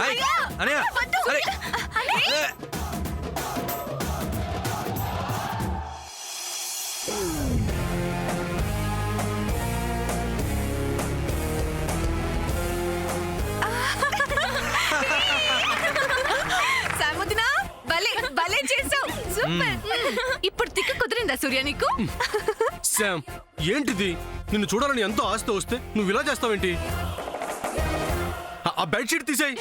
అనయ్య అరే సాముదినా భలే భలే చేసావు సూపర్. ఇప్పుడు తిక్క కుదిరిందా సూర్య నీకు? శామ్ ఏంటిది? నిన్ను చూడాలని ఎంతో ఆశతో వస్తే నువ్వు ఇలా చేస్తావేంటి? ఆ బెడ్షీట్ తీసేయ్.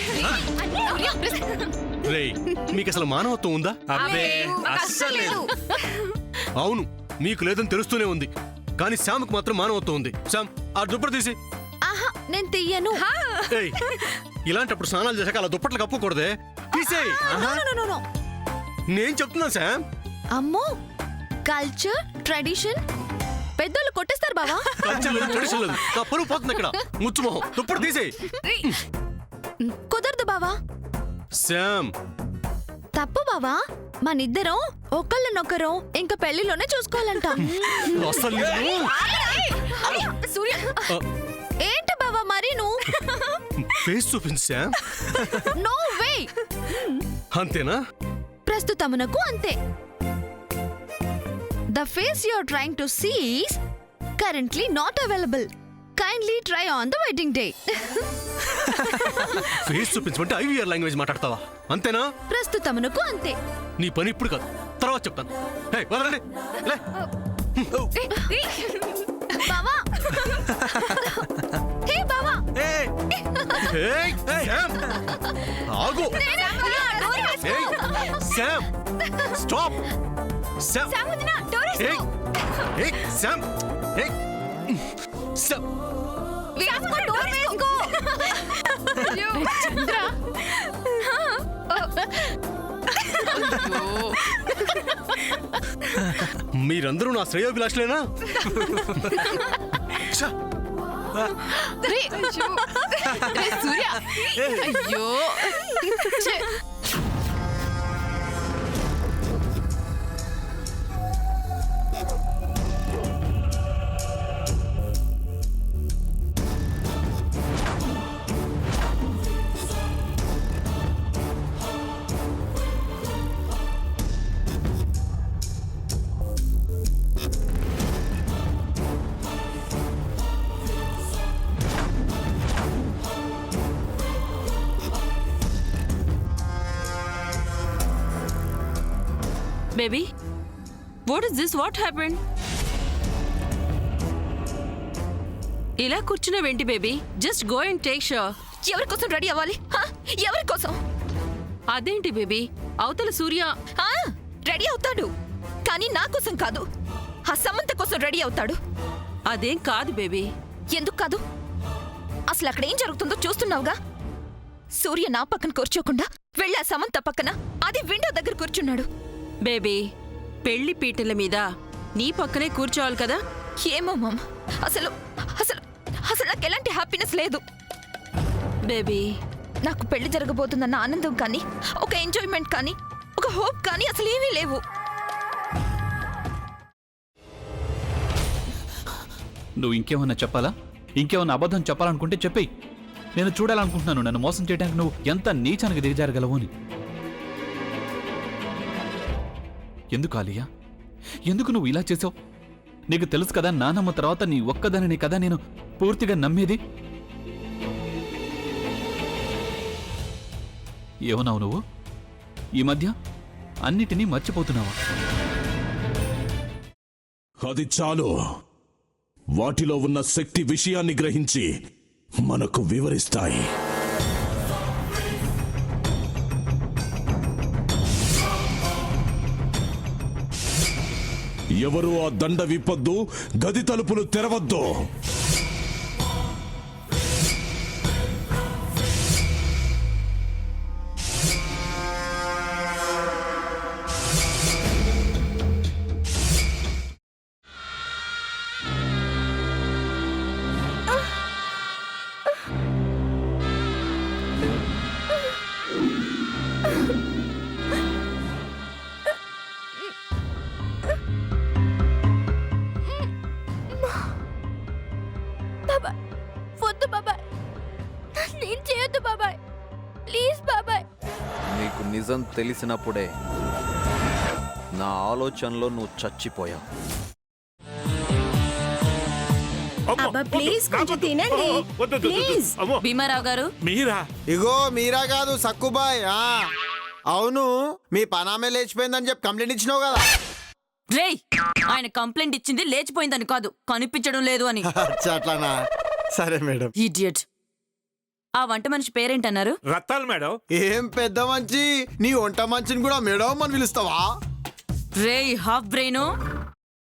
రేయ్ మీకు అసలు మానవత్వం ఉందా? అబ్బే అస్సలు లేదు. అవును మీకు లేదని తెలుస్తూనే ఉంది, కానీ శామ్కి మాత్రం మానవత్వం ఉంది. శామ్ ఆ దుప్పటి తీసి. ఆహా నేను తీయను. ఏయ్ ఇలాంటప్పుడు స్నానాలు చేశాక అలా దుప్పట్లు కప్పుకూడదే. తీసేయ్. నేను చెప్తున్నా శామ్. అమ్మో కల్చర్ ట్రెడిషన్ పెద్దలు కొట్టేస్తారు బావా. కల్చర్ లేదు, ట్రెడిషన్ లేదు. నా పరువు పోతుంది ఇక్కడ. ముచ్చుమోహం దుప్పటి తీసేయ్. కుదరదు బావా. శామ్ తప్పు బావా, మనిద్దరం ఒకళ్ళనొకరం ఇంకా పెళ్లిలోనే చూసుకోవాలంట. అసలు నేను- సూర్య ఏంటి బావా మరి నువ్వు? ఫేస్ చూపించు శామ్. No way. అంతేనా? ప్రస్తుతమునకు అంతే. The face you're trying to see is currently not available. Kindly try on the wedding day. Face చూపించమంటే ఐవీఆర్ లాంగ్వేజ్ మాట్లాడతావా? అంతేనా? ప్రస్తుతమునకు అంతే. నీ పని ఇప్పుడు కాదు, తర్వాత చెప్తాను. హే వదలండి. లే. బావా హే బావా ఏయ్! ఏయ్! శామ్! ఆగు! ఏయ్! శామ్! స్టాప్! శామ్! ఏయ్! ఏయ్! శామ్! ఏయ్! శామ్! మీరందరూ నా శ్రేయోభిలాషులేనా? సూర్య అయ్యో Baby, what is this? What happened? ఇలా కూర్చున్నావేంటి baby? Just go and take shower. ఎవరి కోసం రెడీ అవ్వాలి? ఎవరి కోసం? అదేంటి బేబీ, అవతల సూర్య రెడీ అవుతాడు, కానీ నా కోసం కాదు, ఆ సమంత కోసం రెడీ అవుతాడు. అదేం కాదు బేబీ. ఎందుకు కాదు? అసలు అక్కడ ఏం జరుగుతుందో చూస్తున్నావుగా. సూర్య నా పక్కన కూర్చోకుండా వెళ్ళి ఆ సమంత పక్కన, అది విండో దగ్గర కూర్చున్నాడు. బేబీ, పెళ్లి పీటల మీద నీ పక్కనే కూర్చోవాలి కదా. ఏమో మామ, అసలు అసలు అసలు నాకు ఎలాంటి హ్యాపీనెస్ లేదు. బేబీ, నాకు పెళ్లి జరగబోతుందన్న ఆనందం కానీ, ఒక ఎంజాయ్మెంట్ కానీ, ఒక హోప్ కానీ అసలు ఏమీ లేవు. నువ్వు ఇంకేమన్నా చెప్పాలా? ఇంకేమన్నా అబద్ధం చెప్పాలనుకుంటే చెప్పేయి. నేను చూడాలనుకుంటున్నాను నన్ను మోసం చేయడానికి నువ్వు ఎంత నీచానికి దిగజారగలవు అని. ఎందుకు ఆలియా, ఎందుకు నువ్వు ఇలా చేసావు? నీకు తెలుసు కదా నానమ్మ తర్వాత నీ ఒక్కదానిని కదా నేను పూర్తిగా నమ్మేది. ఏమన్నావు నువ్వు? ఈ మధ్య అన్నిటినీ మర్చిపోతున్నావా? అది చాలు. వాటిలో ఉన్న శక్తి విషయాన్ని గ్రహించి మనకు వివరిస్తాయి. ఎవరు ఆ దండ విప్పొద్దు, గది తలుపులు తెరవద్దు. నిజం తెలిసినప్పుడే నా ఆలోచనలో నువ్వు చచ్చిపోయావు. అబ్బా ప్లీజ్ కొంచెం తినండి ప్లీజ్. భీమారావు గారు మీరా? ఇగో మీరా కాదు సక్కుబాయ్. అవును, మీ పనామే లేచిపోయిందని చెప్పి కంప్లైంట్ ఇచ్చినావు కదా. రేయ్, ఆయన కంప్లైంట్ ఇచ్చింది లేచిపోయిందని కాదు, కనిపించడం లేదు అని. అచ్చా, అట్లానా? సరే మేడం. ఇడియట్. ఆ వంట మనిషి పేరేంటన్నారు? రత్తాలు మేడం. ఏం పెద్ద మంచి, నీ వంట మంచిని కూడా మేడం అని పిలుస్తావా? రేయ్ హాఫ్ బ్రెయిన్,